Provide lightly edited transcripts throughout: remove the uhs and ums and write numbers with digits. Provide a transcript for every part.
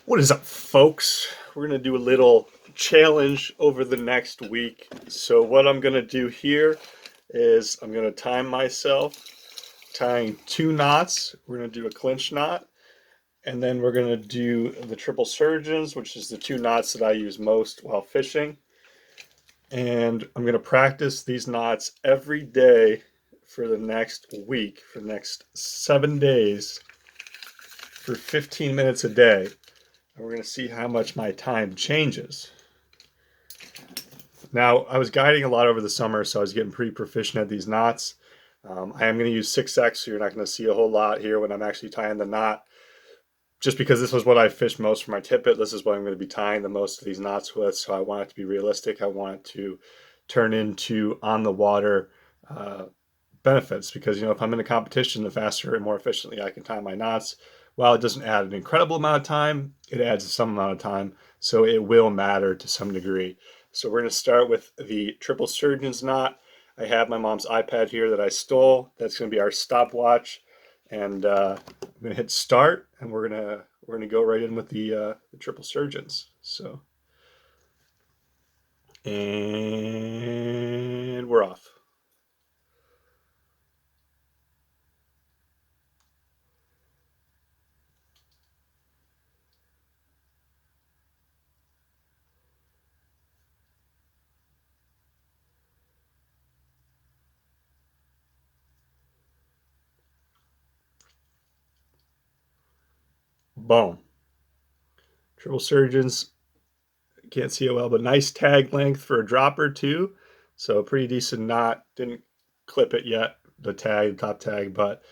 What is up, folks? We're going to do a little challenge over the next week. So what I'm going to do here is I'm going to time myself tying 2 knots. We're going to do a clinch knot, and then we're going to do the triple surgeons, which is the 2 knots that I use most while fishing. And I'm going to practice these knots every day for the next week, for the next 7 days, for 15 minutes a day. And we're going to see how much my time changes. Now, I was guiding a lot over the summer, so I was getting pretty proficient at these knots. I am going to use 6X, so you're not going to see a whole lot here when I'm actually tying the knot. Just because this was what I fished most for my tippet, this is what I'm going to be tying the most of these knots with, so I want it to be realistic. I want it to turn into on-the-water benefits, because, if I'm in a competition, the faster and more efficiently I can tie my knots, while it doesn't add an incredible amount of time, it adds some amount of time, so it will matter to some degree. So we're going to start with the triple surgeons knot. I have my mom's iPad here that I stole. That's going to be our stopwatch, and I'm going to hit start, and we're going to go right in with the triple surgeons. So, and we're off. Boom. Triple surgeons, can't see it well, but nice tag length for a dropper too. So pretty decent knot. Didn't clip it yet, the top tag, but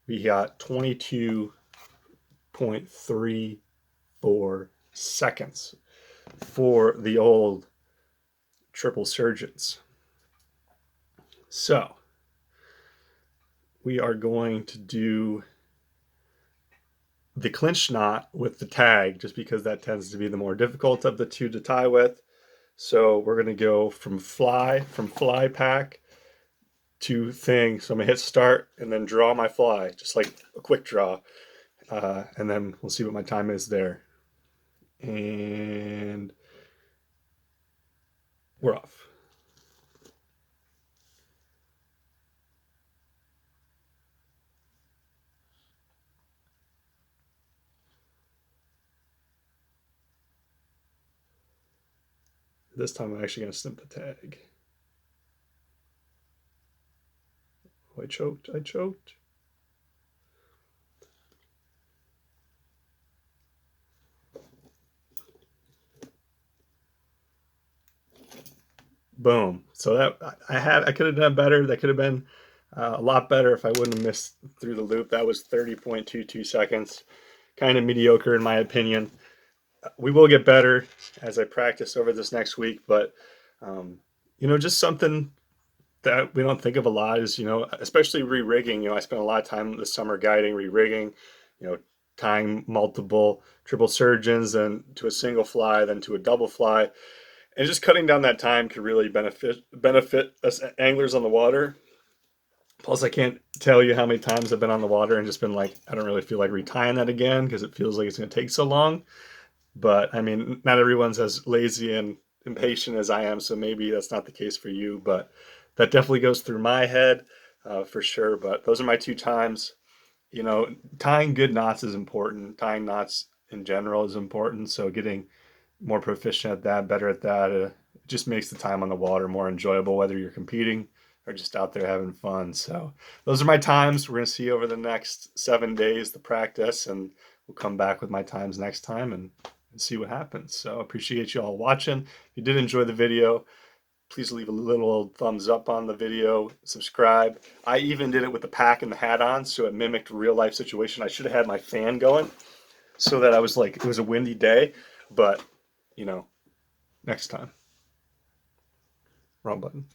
we got 22.34 seconds for the old triple surgeons. So we are going to do the clinch knot with the tag, just because that tends to be the more difficult of the two to tie with. So we're going to go from fly pack to thing. So I'm going to hit start and then draw my fly, just like a quick draw. And then we'll see what my time is there. And we're off. This time I'm actually going to snip the tag. Oh, I choked. Boom. So that I could have done better. That could have been a lot better if I wouldn't have missed through the loop. That was 30.22 seconds. Kind of mediocre in my opinion. We will get better as I practice over this next week, but just something that we don't think of a lot is, especially re-rigging. I spent a lot of time this summer guiding re-rigging, tying multiple triple surgeons, then to a single fly, then to a double fly. And just cutting down that time could really benefit us anglers on the water. Plus, I can't tell you how many times I've been on the water and just been like, I don't really feel like retying that again because it feels like it's going to take so long. But I mean, not everyone's as lazy and impatient as I am, so maybe that's not the case for you. But that definitely goes through my head for sure. But those are my 2 times. Tying good knots is important. Tying knots in general is important. So getting more proficient at that, better at that, it just makes the time on the water more enjoyable, whether you're competing or just out there having fun. So those are my times. We're going to see over the next 7 days the practice, and we'll come back with my times next time and see what happens. So appreciate you all watching. If you did enjoy the video, please leave a little thumbs up on the video, subscribe. I even did it with the pack and the hat on, so it mimicked a real life situation. I should have had my fan going so that I was like, it was a windy day, but next time. Wrong button.